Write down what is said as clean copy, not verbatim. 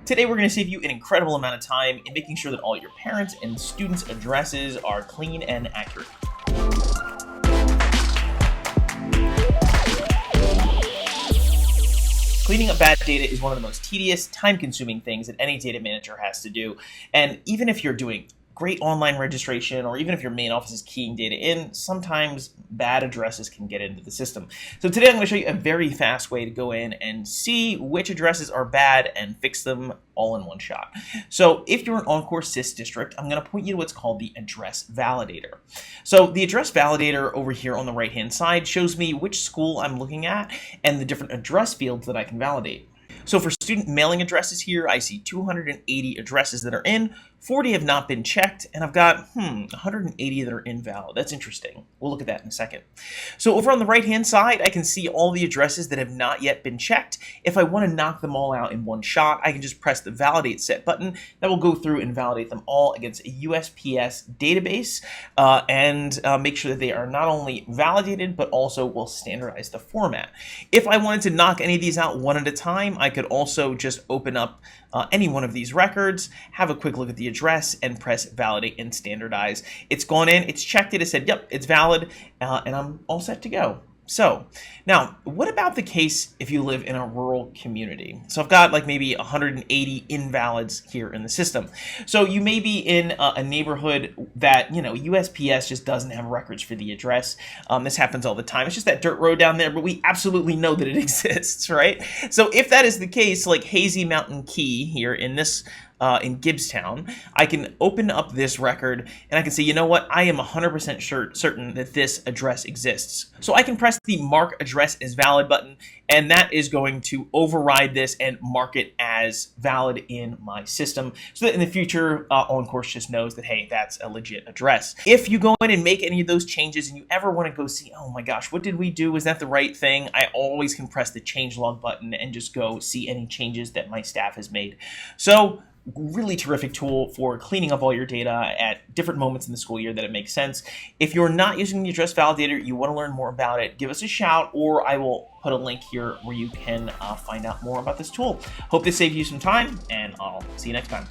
Today we're going to save you an incredible amount of time in making sure that all your parents' and students' addresses are clean and accurate. Cleaning up bad data is one of the most tedious, time-consuming things that any data manager has to do. And even if you're doing great online registration, or even if your main office is keying data in, sometimes bad addresses can get into the system. So today I'm going to show you a very fast way to go in and see which addresses are bad and fix them all in one shot. So if you're an Encore SIS district, I'm going to point you to what's called the address validator. So the address validator over here on the right hand side shows me which school I'm looking at and the different address fields that I can validate. So for student mailing addresses here, I see 280 addresses that are in, 40 have not been checked, and I've got 180 that are invalid. That's interesting. We'll look at that in a second. So over on the right-hand side, I can see all the addresses that have not yet been checked. If I want to knock them all out in one shot, I can just press the Validate Set button. That will go through and validate them all against a USPS database and make sure that they are not only validated, but also will standardize the format. If I wanted to knock any of these out one at a time, I could also just open up any one of these records, have a quick look at the address, and press Validate and Standardize. It's gone in, it's checked it, it said, yep, it's valid, and I'm all set to go. So now, what about the case if you live in a rural community? So I've got like maybe 180 invalids here in the system. So you may be in a neighborhood that, USPS just doesn't have records for the address. This happens all the time. It's just that dirt road down there, but we absolutely know that it exists, right? So if that is the case, like Hazy Mountain Key here in this in Gibbstown, I can open up this record and I can say, you know what, I am 100% certain that this address exists. So I can press the Mark Address as Valid button, and that is going to override this and mark it as valid in my system, so that in the future, Encore just knows that, hey, that's a legit address. If you go in and make any of those changes and you ever want to go see, oh my gosh, what did we do? Is that the right thing? I always can press the changelog button and just go see any changes that my staff has made. So really terrific tool for cleaning up all your data at different moments in the school year that it makes sense. If you're not using the address validator, you want to learn more about it, give us a shout, or I will put a link here where you can find out more about this tool. Hope this saved you some time, and I'll see you next time.